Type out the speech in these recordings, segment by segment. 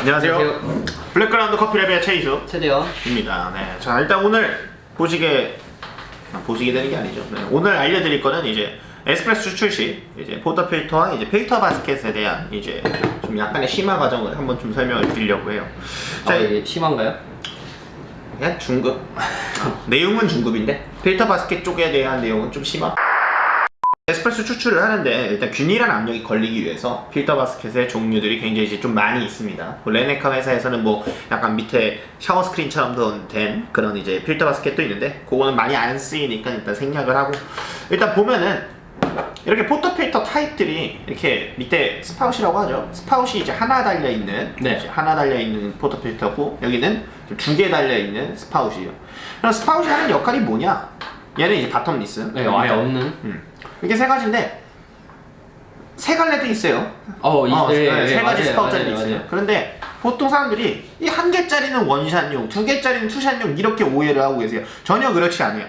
안녕하세요. 블랙그라운드 커피랩의 최이수 최대현입니다. 네, 자 일단 오늘 보시게 되는 게 아니죠. 네, 오늘 알려드릴 거는 이제 에스프레소 추출 시 이제 포터 필터와 이제 필터 바스켓에 대한 이제 좀 약간의 심화 과정을 한번 좀 설명을 드리려고 해요. 자, 이게 심한가요? 그냥 중급. 내용은 중급인데 필터 바스켓 쪽에 대한 내용은 좀 심화. 에스프레소 추출을 하는데 일단 균일한 압력이 걸리기 위해서 필터 바스켓의 종류들이 굉장히 이제 좀 많이 있습니다. 레네카 회사에서는 뭐 약간 밑에 샤워 스크린처럼 된 그런 이제 필터 바스켓도 있는데 그거는 많이 안 쓰이니까 일단 생략을 하고, 일단 보면은 이렇게 포터 필터 타입들이 이렇게 밑에 스파웃이라고 하죠. 스파웃이 이제 하나 달려 있는, 네. 하나 달려 있는 포터 필터고 여기는 두 개 달려 있는 스파웃이에요. 그럼 스파웃이 하는 역할이 뭐냐? 얘는 이제 바텀 리스. 네, 아예 없는. 이게 세 가지인데 세 갈래도 있어요. 세 가지 스파웃짜리도 있어요. 맞아요. 그런데 보통 사람들이 이 한 개짜리는 원샷용, 두 개짜리는 투샷용 이렇게 오해를 하고 계세요. 전혀 그렇지 않아요.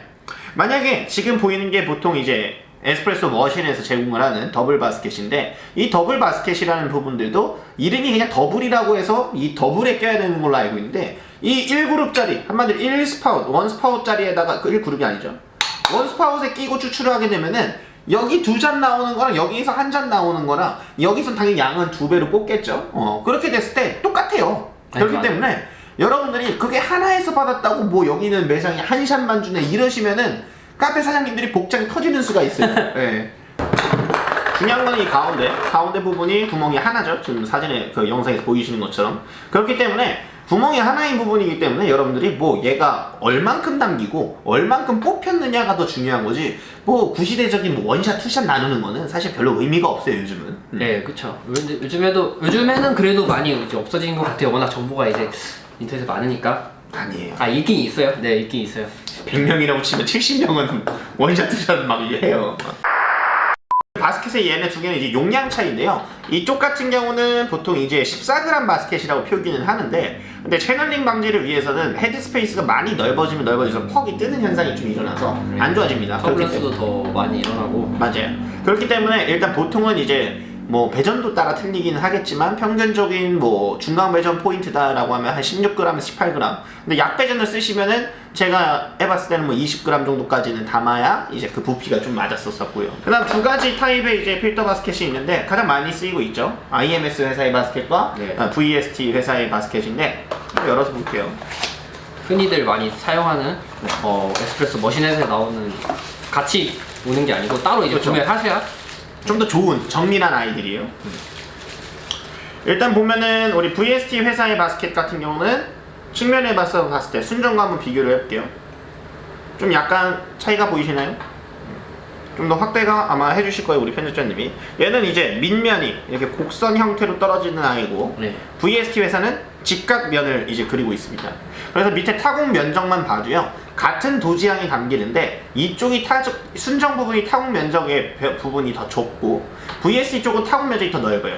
만약에 지금 보이는 게 보통 이제 에스프레소 머신에서 제공을 하는 더블 바스켓인데, 이 더블 바스켓이라는 부분들도 이름이 그냥 더블이라고 해서 이 더블에 껴야 되는 걸로 알고 있는데, 이 1그룹짜리 한마디로 1스파웃, 1스파웃짜리에다가 그 1그룹이 아니죠. 1스파웃에 끼고 추출을 하게 되면은 여기 2잔 나오는 거랑 여기서 1잔 나오는 거랑 여기서 당연히 양은 2배로 뽑겠죠. 그렇게 됐을 때 똑같아요. 그렇기 때문에 여러분들이 그게 하나에서 받았다고 뭐 여기는 매장이 한 샷만 주네 이러시면은 카페 사장님들이 복장이 터지는 수가 있어요. 네. 중요한 건 이 가운데 부분이 구멍이 하나죠. 지금 사진에 그 영상에서 보이시는 것처럼. 그렇기 때문에 구멍이 하나인 부분이기 때문에 여러분들이 뭐 얘가 얼만큼 담기고 얼만큼 뽑혔느냐가 더 중요한 거지, 뭐 구시대적인 원샷 투샷 나누는 거는 사실 별로 의미가 없어요 요즘은. 네, 그쵸. 요즘에는 그래도 많이 이제 없어진 것 같아요. 워낙 정보가 이제 인터넷에 많으니까. 아니에요. 있긴 있어요. 네, 있긴 있어요. 100명이라고 치면 70명은 원샷 투샷 막 해요. 바스켓의 얘네 두 개는 이제 용량 차이인데요. 이쪽 같은 경우는 보통 이제 14g 바스켓이라고 표기는 하는데, 근데 채널링 방지를 위해서는 헤드 스페이스가 많이 넓어지면 넓어져서 퍽이 뜨는 현상이 좀 일어나서 안 좋아집니다. 터블런스도 더 많이 일어나고. 맞아요. 그렇기 때문에 일단 보통은 이제 뭐 배전도 따라 틀리기는 하겠지만 평균적인 뭐 중간 배전 포인트다라고 하면 한 16g에서 18g. 근데 약 배전을 쓰시면은 제가 해봤을 때는 뭐 20g 정도까지는 담아야 이제 그 부피가 좀 맞았었고요. 그다음 두 가지 타입의 이제 필터 바스켓이 있는데 가장 많이 쓰이고 있죠. IMS 회사의 바스켓과 VST 회사의 바스켓인데 열어서 볼게요. 흔히들 많이 사용하는 에스프레소 머신에서 나오는 같이 오는 게 아니고 따로 이제 그렇죠. 구매를 하셔야 좀 더 좋은 정밀한 아이들이에요. 일단 보면은 우리 VST 회사의 바스켓 같은 경우는 측면에 봤을 때 순정과 한번 비교를 해볼게요. 좀 약간 차이가 보이시나요? 좀 더 확대가 아마 해주실 거예요 우리 편집자님이. 얘는 이제 밑면이 이렇게 곡선 형태로 떨어지는 아이고, 네. VST 회사는 직각면을 이제 그리고 있습니다. 그래서 밑에 타공 면적만 봐도요 같은 도지향이 담기는데 이쪽이 순정 부분이 타공 면적의 부분이 더 좁고 VST 쪽은 타공 면적이 더 넓어요.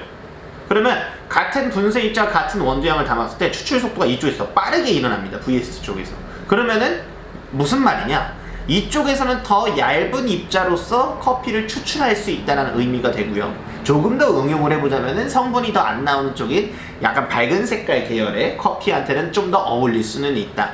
그러면 같은 분쇄 입자 같은 원두량을 담았을 때 추출 속도가 이쪽에서 빠르게 일어납니다. VST 쪽에서. 그러면은 무슨 말이냐? 이쪽에서는 더 얇은 입자로서 커피를 추출할 수 있다는 의미가 되고요. 조금 더 응용을 해보자면은 성분이 더 안 나오는 쪽인 약간 밝은 색깔 계열의 커피한테는 좀 더 어울릴 수는 있다.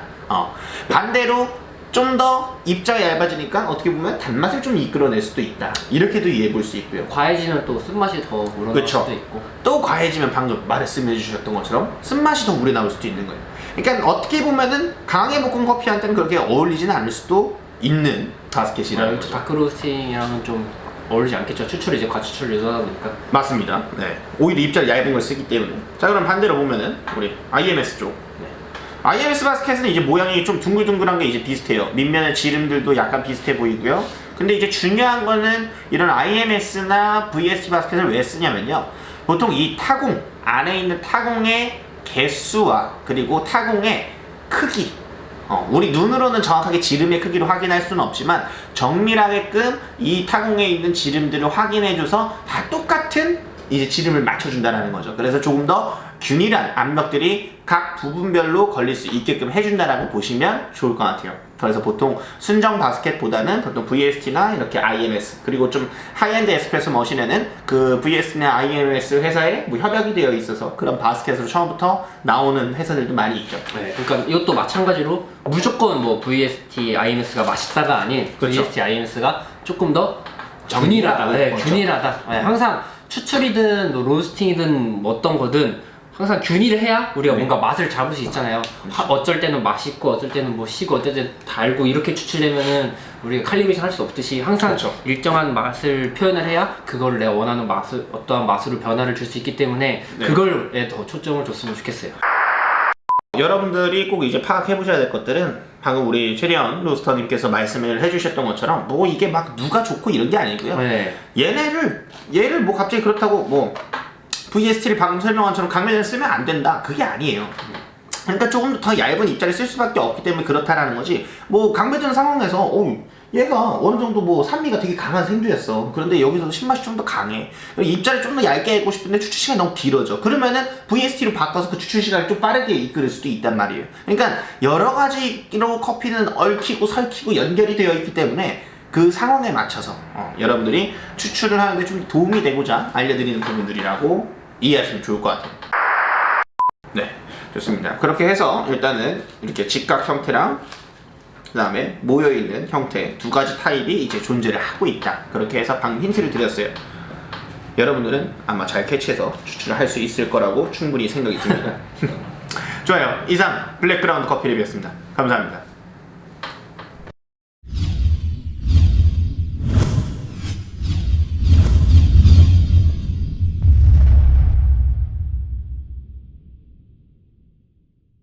반대로 좀 더 입자가 얇아지니까 어떻게 보면 단맛을 좀 이끌어낼 수도 있다. 이렇게도 이해해 볼 수 있고요. 과해지면 또 쓴맛이 더 우러나올 수도 있고. 또 과해지면 방금 말씀해 주셨던 것처럼 쓴맛이 더 우러나올 수도 있는 거예요. 그러니까 어떻게 보면은 강하게 볶은 커피한테는 그렇게 어울리지는 않을 수도 있는 바스켓이라는 거죠. 다크로스팅이랑은 좀 어울리지 않겠죠. 추출이 이제 과추출을 유도하다 보니까. 맞습니다. 네. 오히려 입자를 얇은 걸 쓰기 때문에. 자, 그럼 반대로 보면은 우리 IMS 쪽. IMS 바스켓은 이제 모양이 좀 둥글둥글한 게 이제 비슷해요. 밑면의 지름들도 약간 비슷해 보이고요. 근데 이제 중요한 거는 이런 IMS나 VST 바스켓을 왜 쓰냐면요. 보통 이 타공, 안에 있는 타공의 개수와 그리고 타공의 크기, 우리 눈으로는 정확하게 지름의 크기를 확인할 수는 없지만 정밀하게끔 이 타공에 있는 지름들을 확인해줘서 다 똑같은 이제 지름을 맞춰준다라는 거죠. 그래서 조금 더 균일한 압력들이 각 부분별로 걸릴 수 있게끔 해준다라고 보시면 좋을 것 같아요. 그래서 보통 순정 바스켓보다는 보통 VST나 이렇게 IMS, 그리고 좀 하이엔드 에스프레소 머신에는 그 VST나 IMS 회사에 뭐 협약이 되어 있어서 그런 바스켓으로 처음부터 나오는 회사들도 많이 있죠. 네, 그러니까 이것도 마찬가지로 무조건 뭐 VST, IMS가 맛있다가 아닌 그렇죠. VST, IMS가 조금 더 정밀하다, 균일하다. 네, 그렇죠. 균일하다. 네, 항상 추출이든 뭐 로스팅이든 뭐 어떤 거든 항상 균일해야 우리가 네. 뭔가 맛을 잡을 수 있잖아요. 어쩔 때는 맛있고 어쩔 때는 뭐 시고 어쩔 때는 달고 이렇게 추출되면은 우리가 칼리브레이션 할 수 없듯이 항상 그렇죠. 일정한 맛을 표현을 해야 그걸 내가 원하는 맛을 어떠한 맛으로 변화를 줄 수 있기 때문에 네. 그걸에 더 초점을 줬으면 좋겠어요. 여러분들이 꼭 이제 파악해 보셔야 될 것들은 방금 우리 최리현 로스터님께서 말씀을 해주셨던 것처럼 뭐 이게 막 누가 좋고 이런 게 아니고요. 네. 얘를 뭐 갑자기 그렇다고 뭐 VST를 방금 설명한 것처럼 강매전을 쓰면 안 된다, 그게 아니에요. 그러니까 조금 더 얇은 입자를 쓸 수밖에 없기 때문에 그렇다라는 거지. 뭐 강매전 상황에서 얘가 어느 정도 뭐 산미가 되게 강한 생두였어. 그런데 여기서 신맛이 좀 더 강해. 입자를 좀 더 얇게 하고 싶은데 추출 시간이 너무 길어져. 그러면은 VST로 바꿔서 그 추출 시간을 좀 빠르게 이끌을 수도 있단 말이에요. 그러니까 여러 가지로 커피는 얽히고 설키고 연결이 되어 있기 때문에 그 상황에 맞춰서 여러분들이 추출을 하는데 좀 도움이 되고자 알려드리는 부분들이라고 이해하시면 좋을 것 같아요. 네, 좋습니다. 그렇게 해서 일단은 이렇게 직각 형태랑 그 다음에 모여있는 형태 두 가지 타입이 이제 존재를 하고 있다. 그렇게 해서 방금 힌트를 드렸어요. 여러분들은 아마 잘 캐치해서 추출을 할 수 있을 거라고 충분히 생각이 듭니다. 좋아요. 이상 블랙그라운드 커피 리뷰였습니다. 감사합니다.